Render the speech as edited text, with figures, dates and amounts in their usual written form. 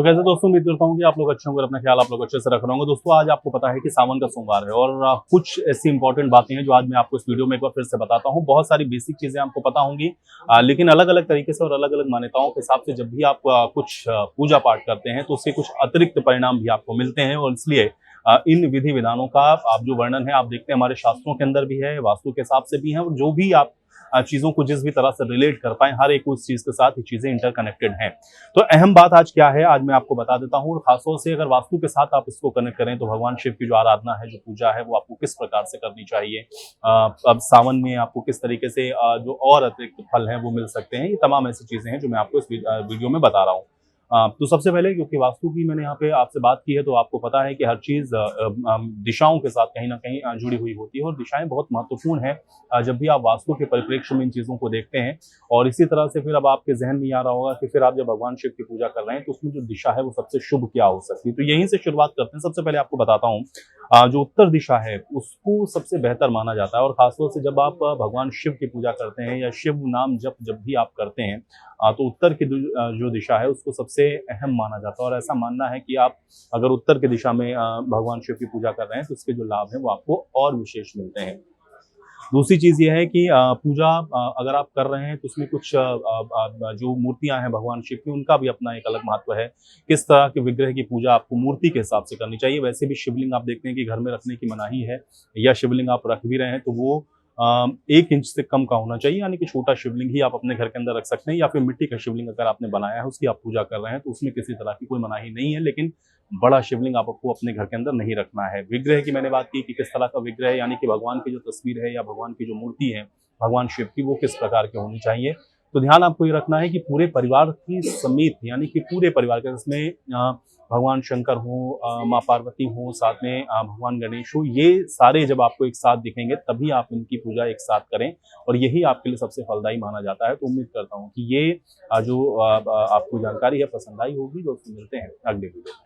तो कैसे दोस्तों, उम्मीद करता हूँ कि आप लोग अच्छे होंगे, अपना ख्याल आप लोग अच्छे से रख रहे होंगे। दोस्तों आज आपको पता है कि सावन का सोमवार है और कुछ ऐसी इंपॉर्टेंट बातें हैं जो आज मैं आपको इस वीडियो में एक बार फिर से बताता हूँ। बहुत सारी बेसिक चीजें आपको पता होंगी, लेकिन अलग अलग तरीके से और अलग अलग मान्यताओं के हिसाब से जब भी आप कुछ पूजा पाठ करते हैं तो उससे कुछ अतिरिक्त परिणाम भी आपको मिलते हैं। और इसलिए इन विधि विधानों का आप जो वर्णन है आप देखते हैं हमारे शास्त्रों के अंदर भी है, वास्तु के हिसाब से भी है, और जो भी आप चीजों को जिस भी तरह से रिलेट कर पाए, हर एक उस चीज के साथ ये चीजें इंटरकनेक्टेड हैं। तो अहम बात आज क्या है, आज मैं आपको बता देता हूँ। और खासतौर से अगर वास्तु के साथ आप इसको कनेक्ट करें तो भगवान शिव की जो आराधना है, जो पूजा है, वो आपको किस प्रकार से करनी चाहिए, अब सावन में आपको किस तरीके से जो और अतिरिक्त फल हैं वो मिल सकते हैं, ये तमाम ऐसी चीजें हैं जो मैं आपको इस वीडियो में बता रहा हूँ। तो सबसे पहले, क्योंकि वास्तु की मैंने यहाँ पे आपसे बात की है, तो आपको पता है कि हर चीज दिशाओं के साथ कहीं ना कहीं जुड़ी हुई होती है और दिशाएं बहुत महत्वपूर्ण है जब भी आप वास्तु के परिप्रेक्ष्य में इन चीजों को देखते हैं। और इसी तरह से फिर अब आपके जहन में आ रहा होगा कि फिर आप जब भगवान शिव की पूजा कर रहे हैं तो उसमें जो दिशा है वो सबसे शुभ क्या हो सकती है। तो यहीं से शुरुआत करते हैं। सबसे पहले आपको बताता हूँ, जो उत्तर दिशा है उसको सबसे बेहतर माना जाता है। और खासतौर से जब आप भगवान शिव की पूजा करते हैं या शिव नाम जब भी आप करते हैं तो उत्तर की जो दिशा है उसको सबसे अहम माना जाता है। और ऐसा मानना है कि आप अगर उत्तर की दिशा में भगवान शिव की पूजा कर रहे हैं तो इसके जो लाभ हैं वो आपको और विशेष मिलते हैं। दूसरी चीज ये है कि पूजा अगर आप कर रहे हैं तो उसमें कुछ जो मूर्तियां हैं भगवान शिव की, उनका भी अपना एक अलग महत्व है। किस तरह के विग्रह की पूजा आपको मूर्ति के हिसाब से करनी चाहिए। वैसे भी शिवलिंग आप देखते हैं कि घर में रखने की मनाही है, या शिवलिंग आप रख भी रहे हैं तो वो 1 इंच से कम का होना चाहिए, यानी कि छोटा शिवलिंग ही आप अपने घर के अंदर रख सकते हैं। या फिर मिट्टी का शिवलिंग अगर आपने बनाया है उसकी आप पूजा कर रहे हैं तो उसमें किसी तरह की कोई मनाही नहीं है, लेकिन बड़ा शिवलिंग आपको अपने घर के अंदर नहीं रखना है। विग्रह की मैंने बात की कि किस तरह का विग्रह है, यानी कि भगवान की जो तस्वीर है या भगवान की जो मूर्ति है भगवान शिव की, वो किस प्रकार की होनी चाहिए। तो ध्यान आपको ये रखना है कि पूरे परिवार की समेत, यानी कि पूरे परिवार के, जिसमें भगवान शंकर हो, माँ पार्वती हो, साथ में भगवान गणेश हो, ये सारे जब आपको एक साथ दिखेंगे तभी आप इनकी पूजा एक साथ करें और यही आपके लिए सबसे फलदायी माना जाता है। तो उम्मीद करता हूँ कि ये जो आपको जानकारी है पसंद आई होगी। दोस्तों मिलते हैं अगले वीडियो में।